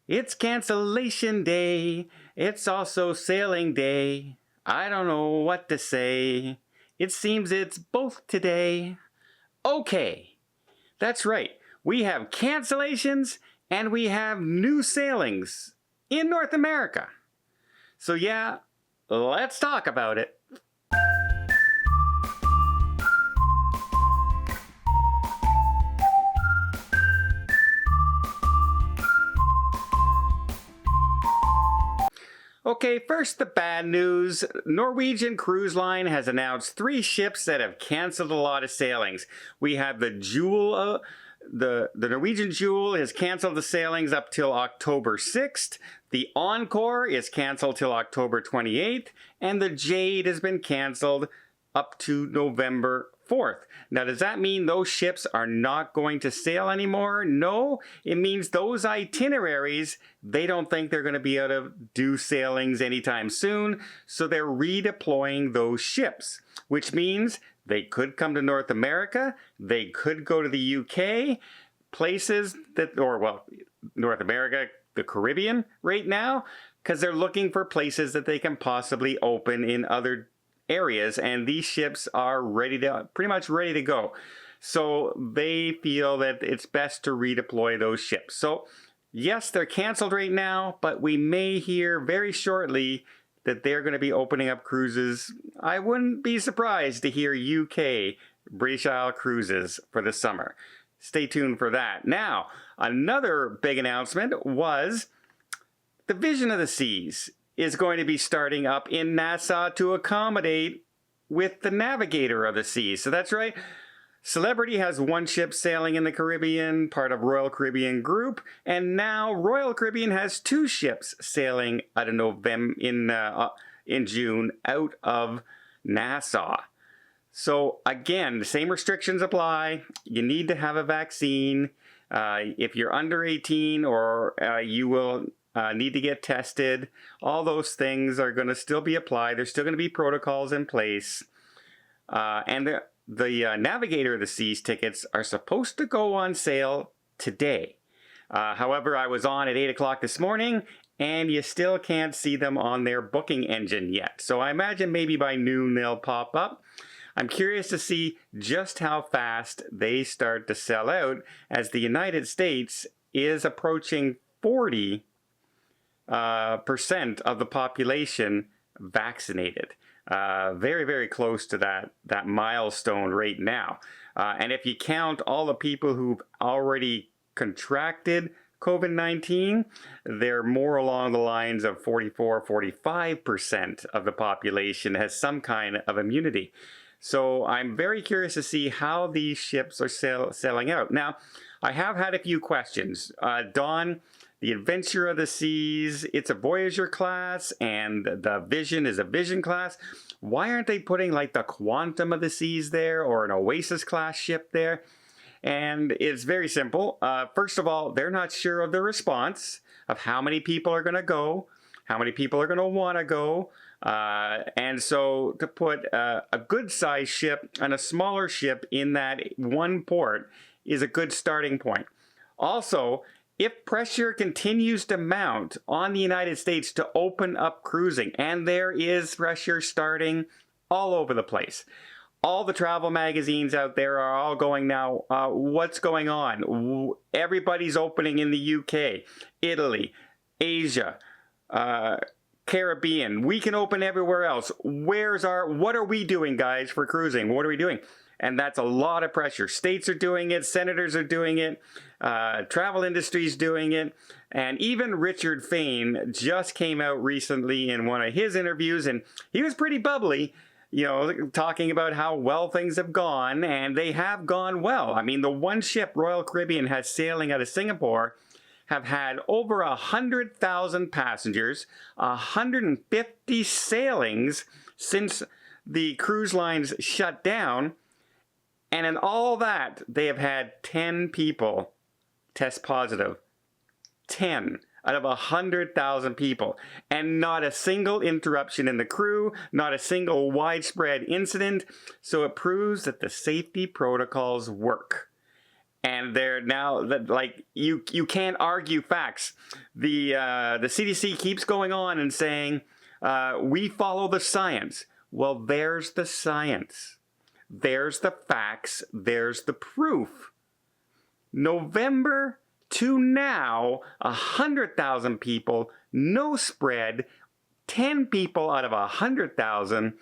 It's cancellation day. It's also sailing day. I don't know what to say. It seems it's both today. Okay, that's right. We have cancellations and we have new sailings in North America. So yeah, let's talk about it. Okay, first the bad news. Norwegian Cruise Line has announced 3 ships that have canceled a lot of sailings. We have the Jewel, the Norwegian Jewel has canceled the sailings up till October 6th. The Encore is canceled till October 28th. And the Jade has been canceled up to November 4th. Now, does that mean those ships are not going to sail anymore? No, it means those itineraries, they don't think they're going to be able to do sailings anytime soon, so they're redeploying those ships, which means they could come to North America, they could go to the UK, places that, or well, North America, the Caribbean right now, because they're looking for places that they can possibly open in other areas, and these ships are pretty much ready to go. So they feel that it's best to redeploy those ships. So yes, they're canceled right now, but we may hear very shortly that they're going to be opening up cruises. I wouldn't be surprised to hear UK, British Isle cruises for the summer. Stay tuned for that. Now, another big announcement was the Vision of the Seas is going to be starting up in Nassau to accommodate with the Navigator of the Seas. So that's right. Celebrity has 1 ship sailing in the Caribbean, part of Royal Caribbean Group, and now Royal Caribbean has 2 ships sailing out of November in June out of Nassau. So again, the same restrictions apply. You need to have a vaccine. If you're under 18, or you will need to get tested. All those things are going to still be applied. There's still going to be protocols in place. And the Navigator of the Seas tickets are supposed to go on sale today. However, I was on at 8 o'clock this morning, and you still can't see them on their booking engine yet. So I imagine maybe by noon they'll pop up. I'm curious to see just how fast they start to sell out, as the United States is approaching 40% of the population vaccinated. Very, very close to that milestone right now. And if you count all the people who've already contracted COVID-19, they're more along the lines of 44-45% of the population has some kind of immunity. So I'm very curious to see how these ships are selling out. Now, I have had a few questions. Don, the Adventure of the Seas, it's a Voyager class, and the Vision is a Vision class. Why aren't they putting like the Quantum of the Seas there, or an Oasis class ship there? And it's very simple. First of all, they're not sure of the response of how many people are going to go, how many people are going to want to go. And so to put a good size ship and a smaller ship in that one port is a good starting point. Also, if pressure continues to mount on the United States to open up cruising, and there is pressure starting all over the place. All the travel magazines out there are all going now, what's going on? Everybody's opening in the UK, Italy, Asia, Caribbean. We can open everywhere else. What are we doing, guys, for cruising? What are we doing? And that's a lot of pressure. States are doing it, senators are doing it, travel industry's doing it, and even Richard Fain just came out recently in one of his interviews, and he was pretty bubbly, you know, talking about how well things have gone, and they have gone well. I mean, the one ship Royal Caribbean has sailing out of Singapore have had over 100,000 passengers, 150 sailings since the cruise lines shut down. And in all that, they have had 10 people test positive. 10 out of 100,000 people. And not a single interruption in the crew, not a single widespread incident. So it proves that the safety protocols work. And they're now, like, you can't argue facts. The CDC keeps going on and saying, we follow the science. Well, there's the science. There's the facts. There's the proof. November to now, 100,000 people, no spread, 10 people out of 100,000.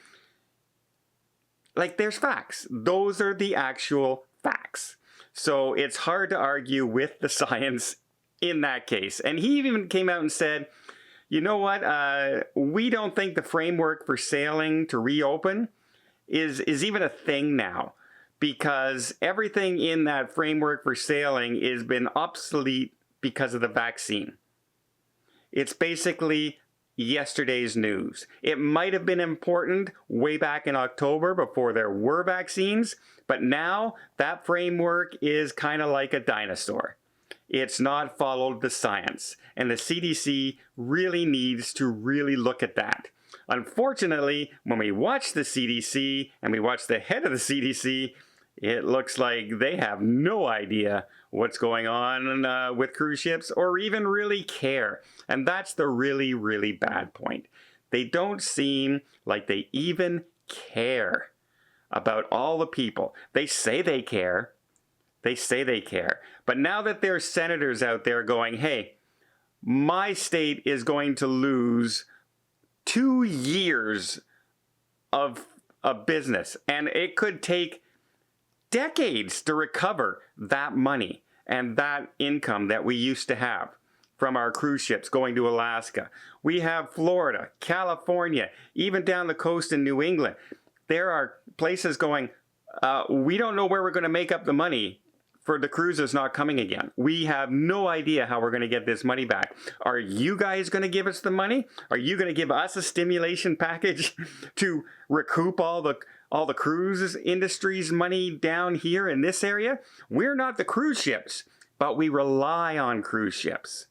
Like, there's facts. Those are the actual facts. So it's hard to argue with the science in that case. And he even came out and said, you know what, we don't think the framework for sailing to reopen is even a thing now, because everything in that framework for sailing has been obsolete because of the vaccine. It's basically yesterday's news. It might have been important way back in October before there were vaccines, but now that framework is kind of like a dinosaur. It's not followed the science, and the CDC really needs to really look at that. Unfortunately, when we watch the CDC and we watch the head of the CDC, it looks like they have no idea what's going on with cruise ships, or even really care. And that's the really, really bad point. They don't seem like they even care about all the people. They say they care. They say they care. But now that there's senators out there going, hey, my state is going to lose 2 years of business, and it could take decades to recover that money and that income that we used to have from our cruise ships going to Alaska. We have Florida, California, even down the coast in New England. There are places going, we don't know where we're going to make up the money for the cruises not coming again. We have no idea how we're going to get this money back. Are you guys going to give us the money? Are you going to give us a stimulation package to recoup all the cruise industry's money down here in this area? We're not the cruise ships, but we rely on cruise ships.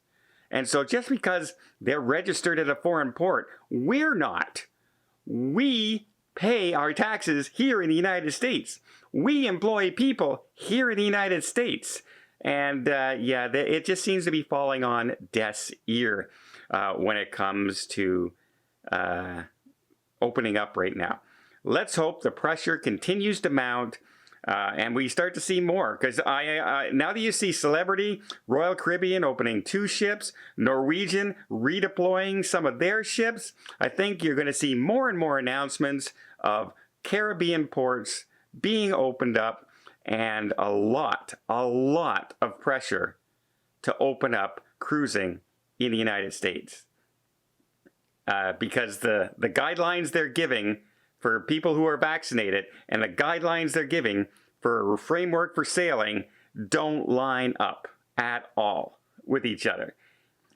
And so just because they're registered at a foreign port, we're not. We pay our taxes here in the United States. We employ people here in the United States. And yeah, it just seems to be falling on deaf ear when it comes to opening up right now. Let's hope the pressure continues to mount and we start to see more. Because now that you see Celebrity, Royal Caribbean opening 2 ships, Norwegian redeploying some of their ships, I think you're going to see more and more announcements of Caribbean ports being opened up, and a lot of pressure to open up cruising in the United States. Because the guidelines they're giving for people who are vaccinated and the guidelines they're giving for a framework for sailing don't line up at all with each other.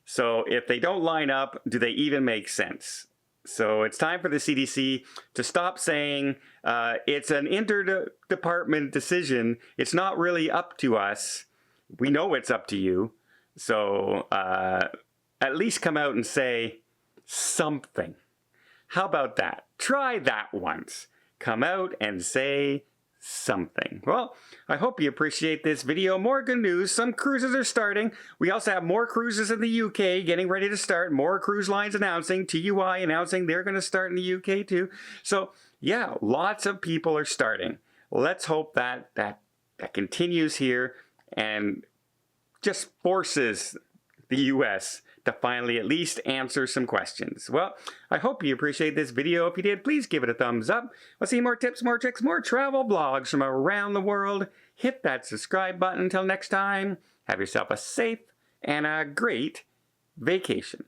So if they don't line up, do they even make sense? So it's time for the CDC to stop saying it's an interdepartment decision. It's not really up to us. We know it's up to you. So at least come out and say something. How about that? Try that once. Come out and say something. Well, I hope you appreciate this video. More good news. Some cruises are starting. We also have more cruises in the UK getting ready to start. More cruise lines announcing. TUI announcing they're going to start in the UK too. So yeah, lots of people are starting. Let's hope that continues here and just forces the US to finally at least answer some questions. Well, I hope you appreciate this video. If you did, please give it a thumbs up. I'll see more tips, more tricks, more travel blogs from around the world. Hit that subscribe button. Until next time, have yourself a safe and a great vacation.